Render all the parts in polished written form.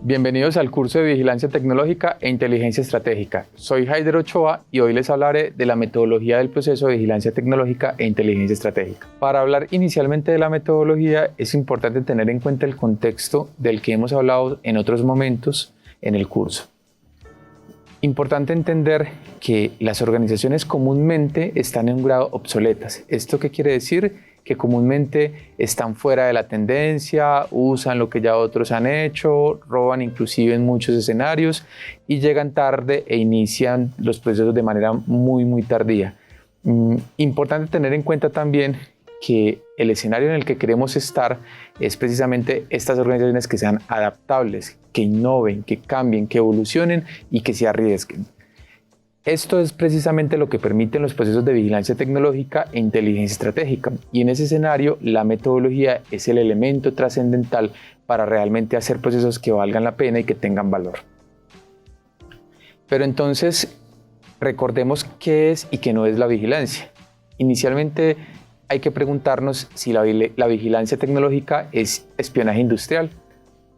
Bienvenidos al curso de Vigilancia Tecnológica e Inteligencia Estratégica. Soy Haider Ochoa y hoy les hablaré de la metodología del proceso de Vigilancia Tecnológica e Inteligencia Estratégica. Para hablar inicialmente de la metodología es importante tener en cuenta el contexto del que hemos hablado en otros momentos en el curso. Importante entender que las organizaciones comúnmente están en un grado obsoletas. ¿Esto qué quiere decir? Que comúnmente están fuera de la tendencia, usan lo que ya otros han hecho, roban inclusive en muchos escenarios y llegan tarde e inician los procesos de manera muy tardía. Importante tener en cuenta también que el escenario en el que queremos estar es precisamente estas organizaciones que sean adaptables, que innoven, que cambien, que evolucionen y que se arriesguen. Esto es precisamente lo que permiten los procesos de vigilancia tecnológica e inteligencia estratégica, y en ese escenario la metodología es el elemento trascendental para realmente hacer procesos que valgan la pena y que tengan valor. Pero entonces recordemos qué es y qué no es la vigilancia. Inicialmente hay que preguntarnos si la vigilancia tecnológica es espionaje industrial.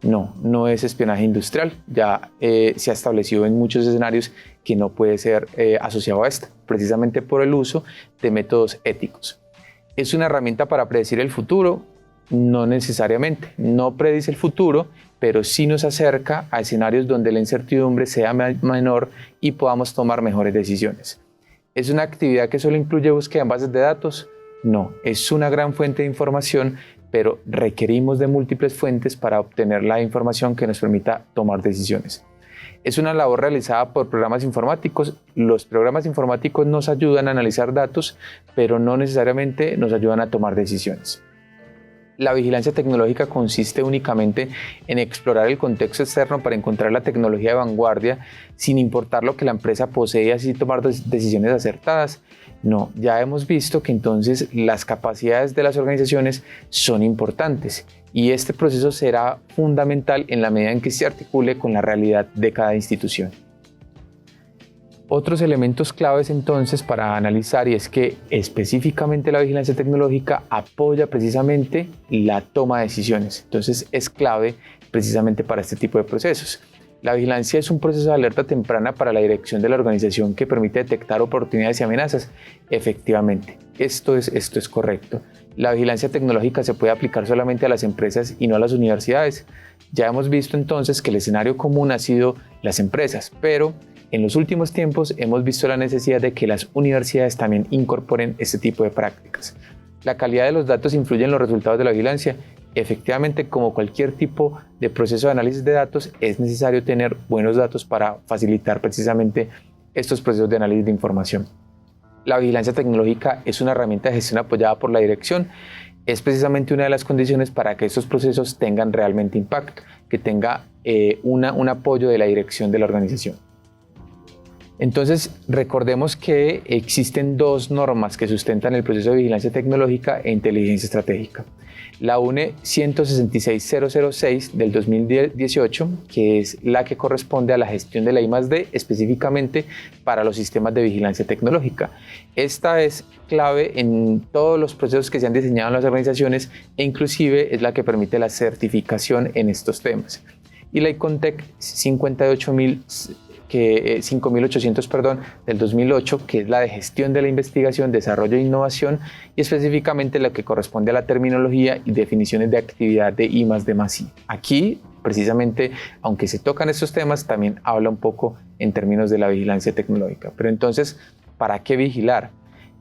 No es espionaje industrial, ya se ha establecido en muchos escenarios que no puede ser asociado a esto, precisamente por el uso de métodos éticos. ¿Es una herramienta para predecir el futuro? No necesariamente, no predice el futuro, pero sí nos acerca a escenarios donde la incertidumbre sea menor y podamos tomar mejores decisiones. ¿Es una actividad que solo incluye búsqueda en bases de datos? No, es una gran fuente de información, pero requerimos de múltiples fuentes para obtener la información que nos permita tomar decisiones. Es una labor realizada por programas informáticos. Los programas informáticos nos ayudan a analizar datos, pero no necesariamente nos ayudan a tomar decisiones. La vigilancia tecnológica consiste únicamente en explorar el contexto externo para encontrar la tecnología de vanguardia sin importar lo que la empresa posee y así tomar decisiones acertadas. No, ya hemos visto que entonces las capacidades de las organizaciones son importantes y este proceso será fundamental en la medida en que se articule con la realidad de cada institución. Otros elementos claves entonces para analizar, y es que específicamente la vigilancia tecnológica apoya precisamente la toma de decisiones. Entonces es clave precisamente para este tipo de procesos. La vigilancia es un proceso de alerta temprana para la dirección de la organización que permite detectar oportunidades y amenazas. Efectivamente, esto es correcto. La vigilancia tecnológica se puede aplicar solamente a las empresas y no a las universidades. Ya hemos visto entonces que el escenario común ha sido las empresas, pero en los últimos tiempos hemos visto la necesidad de que las universidades también incorporen este tipo de prácticas. ¿La calidad de los datos influye en los resultados de la vigilancia? Efectivamente, como cualquier tipo de proceso de análisis de datos, es necesario tener buenos datos para facilitar precisamente estos procesos de análisis de información. La vigilancia tecnológica es una herramienta de gestión apoyada por la dirección. Es precisamente una de las condiciones para que estos procesos tengan realmente impacto, que tenga un apoyo de la dirección de la organización. Entonces, recordemos que existen dos normas que sustentan el proceso de vigilancia tecnológica e inteligencia estratégica. La UNE 166006 del 2018, que es la que corresponde a la gestión de la I+D específicamente para los sistemas de vigilancia tecnológica. Esta es clave en todos los procesos que se han diseñado en las organizaciones e inclusive es la que permite la certificación en estos temas. Y la ICONTEC 5800 del 2008, que es la de gestión de la investigación, desarrollo e innovación, y específicamente la que corresponde a la terminología y definiciones de actividad de I+D+I. Aquí, precisamente, aunque se tocan estos temas, también habla un poco en términos de la vigilancia tecnológica. Pero entonces, ¿para qué vigilar?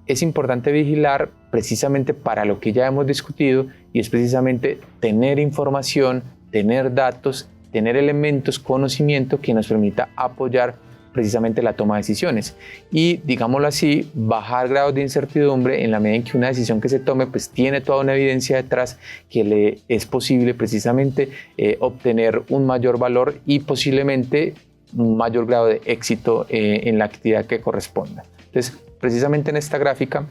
Es importante vigilar precisamente para lo que ya hemos discutido, y es precisamente tener información, tener datos, tener elementos, conocimiento que nos permita apoyar precisamente la toma de decisiones y, digámoslo así, bajar grados de incertidumbre en la medida en que una decisión que se tome pues tiene toda una evidencia detrás que le es posible precisamente obtener un mayor valor y posiblemente un mayor grado de éxito en la actividad que corresponda. Entonces, precisamente en esta gráfica,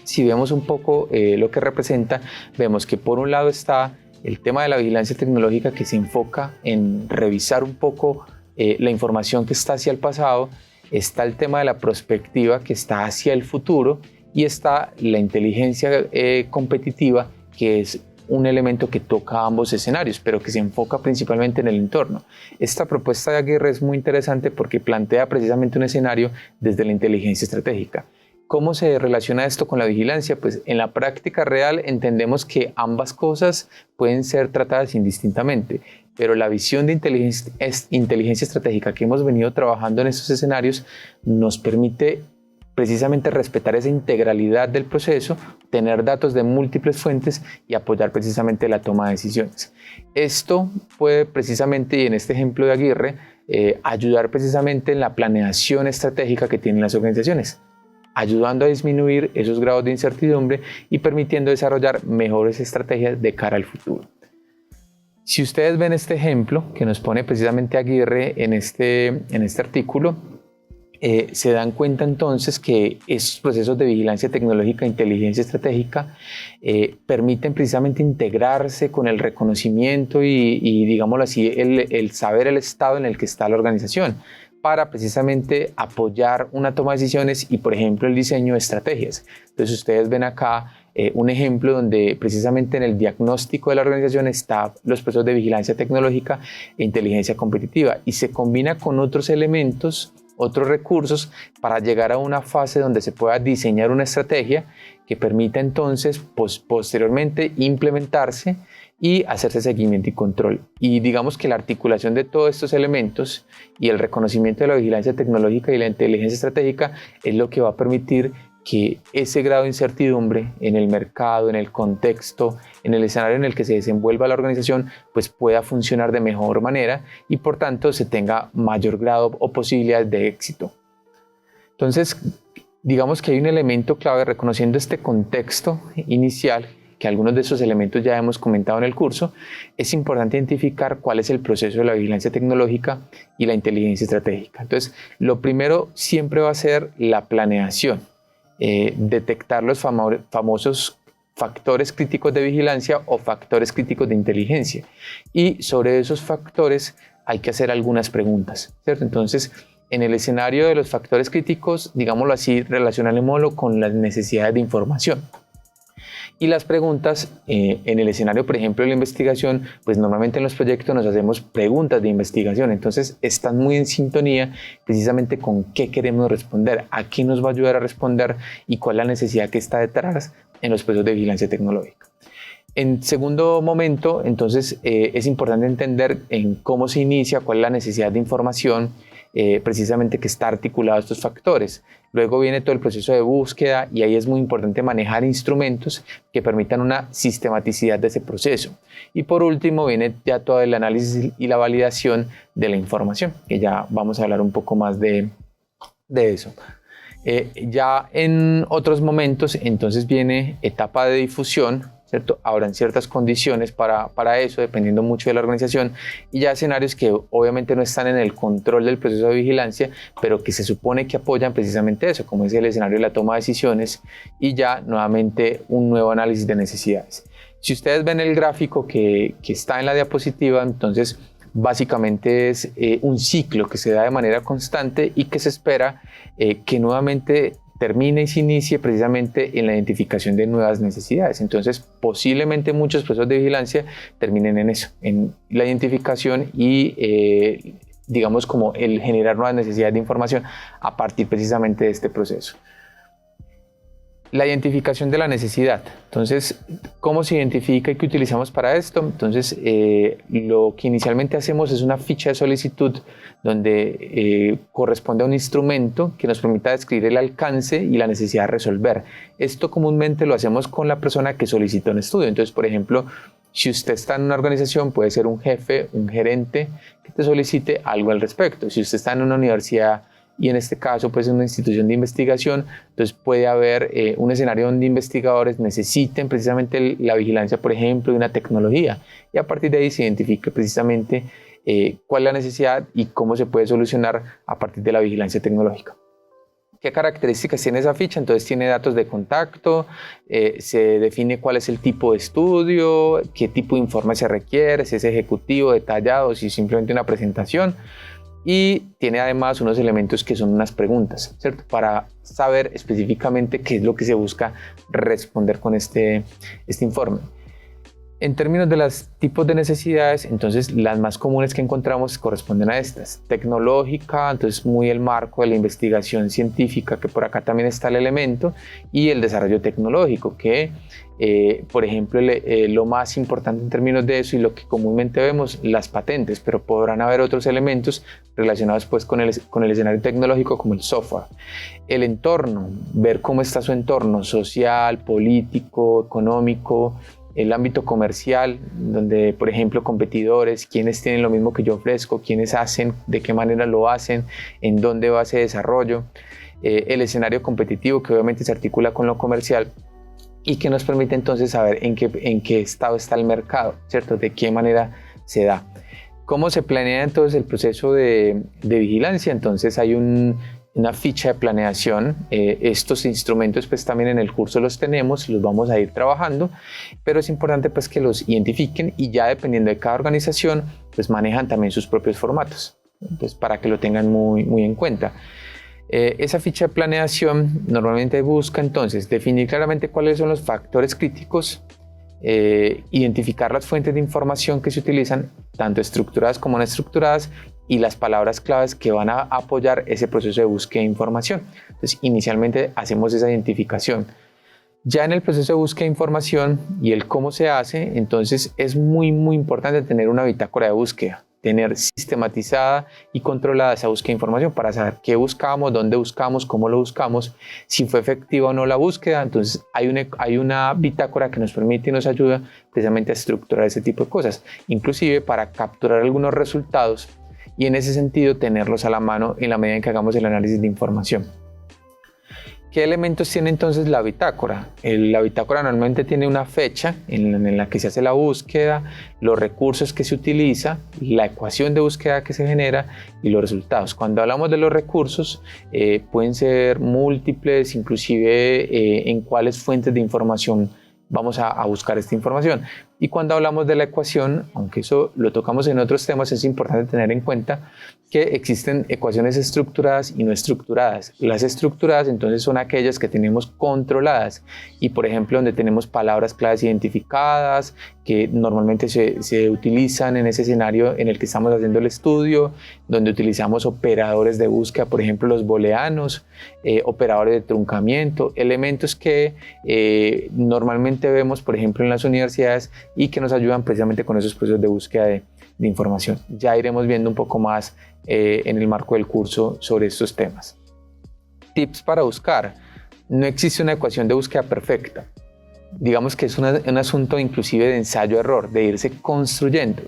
si vemos un poco lo que representa, vemos que por un lado está el tema de la vigilancia tecnológica, que se enfoca en revisar un poco la información que está hacia el pasado, está el tema de la prospectiva, que está hacia el futuro, y está la inteligencia competitiva, que es un elemento que toca ambos escenarios, pero que se enfoca principalmente en el entorno. Esta propuesta de Aguirre es muy interesante porque plantea precisamente un escenario desde la inteligencia estratégica. ¿Cómo se relaciona esto con la vigilancia? Pues en la práctica real entendemos que ambas cosas pueden ser tratadas indistintamente, pero la visión de inteligencia estratégica que hemos venido trabajando en estos escenarios nos permite precisamente respetar esa integralidad del proceso, tener datos de múltiples fuentes y apoyar precisamente la toma de decisiones. Esto puede precisamente, y en este ejemplo de Aguirre, ayudar precisamente en la planeación estratégica que tienen las organizaciones, ayudando a disminuir esos grados de incertidumbre y permitiendo desarrollar mejores estrategias de cara al futuro. Si ustedes ven este ejemplo que nos pone precisamente Aguirre en este artículo, se dan cuenta entonces que esos procesos de vigilancia tecnológica e inteligencia estratégica permiten precisamente integrarse con el reconocimiento y digámoslo así, el saber el estado en el que está la organización, para precisamente apoyar una toma de decisiones y, por ejemplo, el diseño de estrategias. Entonces, ustedes ven acá un ejemplo donde precisamente en el diagnóstico de la organización están los procesos de vigilancia tecnológica e inteligencia competitiva y se combina con otros elementos, otros recursos para llegar a una fase donde se pueda diseñar una estrategia que permita entonces posteriormente implementarse y hacerse seguimiento y control. Y digamos que la articulación de todos estos elementos y el reconocimiento de la vigilancia tecnológica y la inteligencia estratégica es lo que va a permitir que ese grado de incertidumbre en el mercado, en el contexto, en el escenario en el que se desenvuelva la organización, pues pueda funcionar de mejor manera y por tanto se tenga mayor grado o posibilidades de éxito. Entonces, digamos que hay un elemento clave reconociendo este contexto inicial, que algunos de esos elementos ya hemos comentado en el curso. Es importante identificar cuál es el proceso de la vigilancia tecnológica y la inteligencia estratégica. Entonces, lo primero siempre va a ser la planeación. Detectar los famosos factores críticos de vigilancia o factores críticos de inteligencia. Y sobre esos factores hay que hacer algunas preguntas, ¿cierto? Entonces, en el escenario de los factores críticos, digámoslo así, relacionémoslo con las necesidades de información. Y las preguntas en el escenario, por ejemplo, de la investigación, pues normalmente en los proyectos nos hacemos preguntas de investigación, entonces están muy en sintonía precisamente con qué queremos responder, a qué nos va a ayudar a responder y cuál es la necesidad que está detrás en los procesos de vigilancia tecnológica. En segundo momento, entonces, es importante entender en cómo se inicia, cuál es la necesidad de información, precisamente que está articulado a estos factores. Luego viene todo el proceso de búsqueda y ahí es muy importante manejar instrumentos que permitan una sistematicidad de ese proceso. Y por último viene ya todo el análisis y la validación de la información, que ya vamos a hablar un poco más de eso. Ya en otros momentos entonces viene etapa de difusión, ¿cierto? Habrán ciertas condiciones para eso, dependiendo mucho de la organización, y ya escenarios que obviamente no están en el control del proceso de vigilancia, pero que se supone que apoyan precisamente eso, como es el escenario de la toma de decisiones y ya nuevamente un nuevo análisis de necesidades. Si ustedes ven el gráfico que está en la diapositiva, entonces básicamente es un ciclo que se da de manera constante y que se espera que nuevamente termine y se inicie precisamente en la identificación de nuevas necesidades. Entonces, posiblemente muchos procesos de vigilancia terminen en eso, en la identificación y, digamos, como el generar nuevas necesidades de información a partir precisamente de este proceso. La identificación de la necesidad. Entonces, ¿cómo se identifica y qué utilizamos para esto? Entonces, lo que inicialmente hacemos es una ficha de solicitud donde corresponde a un instrumento que nos permita describir el alcance y la necesidad de resolver. Esto comúnmente lo hacemos con la persona que solicita un estudio. Entonces, por ejemplo, si usted está en una organización, puede ser un jefe, un gerente que te solicite algo al respecto. Si usted está en una universidad, y en este caso pues en una institución de investigación, entonces puede haber un escenario donde investigadores necesiten precisamente la vigilancia, por ejemplo, de una tecnología, y a partir de ahí se identifica precisamente cuál es la necesidad y cómo se puede solucionar a partir de la vigilancia tecnológica. ¿Qué características tiene esa ficha? Entonces tiene datos de contacto, se define cuál es el tipo de estudio, qué tipo de informe se requiere, si es ejecutivo, detallado, si es simplemente una presentación. Y tiene además unos elementos que son unas preguntas, ¿cierto? Para saber específicamente qué es lo que se busca responder con este informe. En términos de los tipos de necesidades, entonces las más comunes que encontramos corresponden a estas. Tecnológica, entonces muy el marco de la investigación científica, que por acá también está el elemento, y el desarrollo tecnológico, que por ejemplo lo más importante en términos de eso y lo que comúnmente vemos, las patentes, pero podrán haber otros elementos relacionados pues con el escenario tecnológico como el software. El entorno, ver cómo está su entorno social, político, económico, el ámbito comercial, donde por ejemplo competidores, quiénes tienen lo mismo que yo ofrezco, quiénes hacen, de qué manera lo hacen, en dónde va ese desarrollo, el escenario competitivo que obviamente se articula con lo comercial y que nos permite entonces saber en qué estado está el mercado, ¿cierto? De qué manera se da. ¿Cómo se planea entonces el proceso de vigilancia? Entonces hay una ficha de planeación. Estos instrumentos pues también en el curso los tenemos, los vamos a ir trabajando, pero es importante pues que los identifiquen y ya dependiendo de cada organización pues manejan también sus propios formatos, entonces para que lo tengan muy en cuenta. Esa ficha de planeación normalmente busca entonces definir claramente cuáles son los factores críticos, identificar las fuentes de información que se utilizan, tanto estructuradas como no estructuradas, y las palabras claves que van a apoyar ese proceso de búsqueda de información. Entonces, inicialmente hacemos esa identificación. Ya en el proceso de búsqueda de información y el cómo se hace, entonces es muy importante tener una bitácora de búsqueda, tener sistematizada y controlada esa búsqueda de información para saber qué buscamos, dónde buscamos, cómo lo buscamos, si fue efectiva o no la búsqueda. Entonces hay una bitácora que nos permite y nos ayuda precisamente a estructurar ese tipo de cosas, inclusive para capturar algunos resultados y en ese sentido tenerlos a la mano en la medida en que hagamos el análisis de información. ¿Qué elementos tiene entonces la bitácora? La bitácora normalmente tiene una fecha en la que se hace la búsqueda, los recursos que se utiliza, la ecuación de búsqueda que se genera y los resultados. Cuando hablamos de los recursos, pueden ser múltiples, inclusive en cuáles fuentes de información vamos a buscar esta información. Y cuando hablamos de la ecuación, aunque eso lo tocamos en otros temas, es importante tener en cuenta que existen ecuaciones estructuradas y no estructuradas. Las estructuradas entonces son aquellas que tenemos controladas y por ejemplo donde tenemos palabras claves identificadas que normalmente se utilizan en ese escenario en el que estamos haciendo el estudio, donde utilizamos operadores de búsqueda, por ejemplo los booleanos, operadores de truncamiento, elementos que normalmente vemos por ejemplo en las universidades y que nos ayudan precisamente con esos procesos de búsqueda de información. Ya iremos viendo un poco más en el marco del curso sobre estos temas. Tips para buscar. No existe una ecuación de búsqueda perfecta. Digamos que es un asunto inclusive de ensayo-error, de irse construyendo.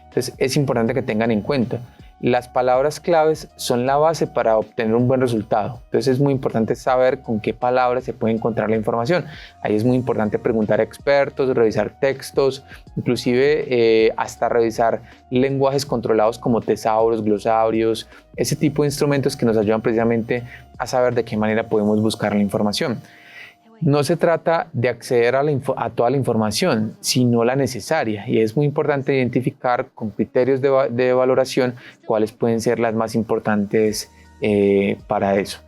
Entonces es importante que tengan en cuenta. Las palabras claves son la base para obtener un buen resultado. Entonces es muy importante saber con qué palabras se puede encontrar la información. Ahí es muy importante preguntar a expertos, revisar textos, inclusive hasta revisar lenguajes controlados como tesauros, glosarios, ese tipo de instrumentos que nos ayudan precisamente a saber de qué manera podemos buscar la información. No se trata de acceder a toda la información, sino la necesaria, y es muy importante identificar con criterios de valoración cuáles pueden ser las más importantes para eso.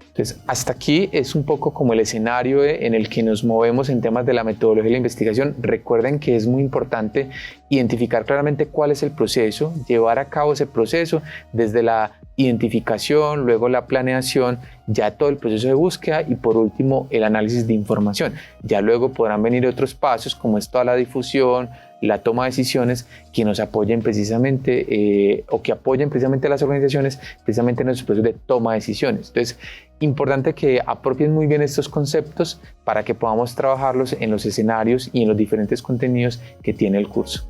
Entonces, hasta aquí es un poco como el escenario en el que nos movemos en temas de la metodología y la investigación. Recuerden que es muy importante identificar claramente cuál es el proceso, llevar a cabo ese proceso desde la identificación, luego la planeación, ya todo el proceso de búsqueda y por último el análisis de información. Ya luego podrán venir otros pasos como es toda la difusión, la toma de decisiones que nos apoyen precisamente o que apoyen precisamente a las organizaciones precisamente en los procesos de toma de decisiones. Entonces, importante que apropien muy bien estos conceptos para que podamos trabajarlos en los escenarios y en los diferentes contenidos que tiene el curso.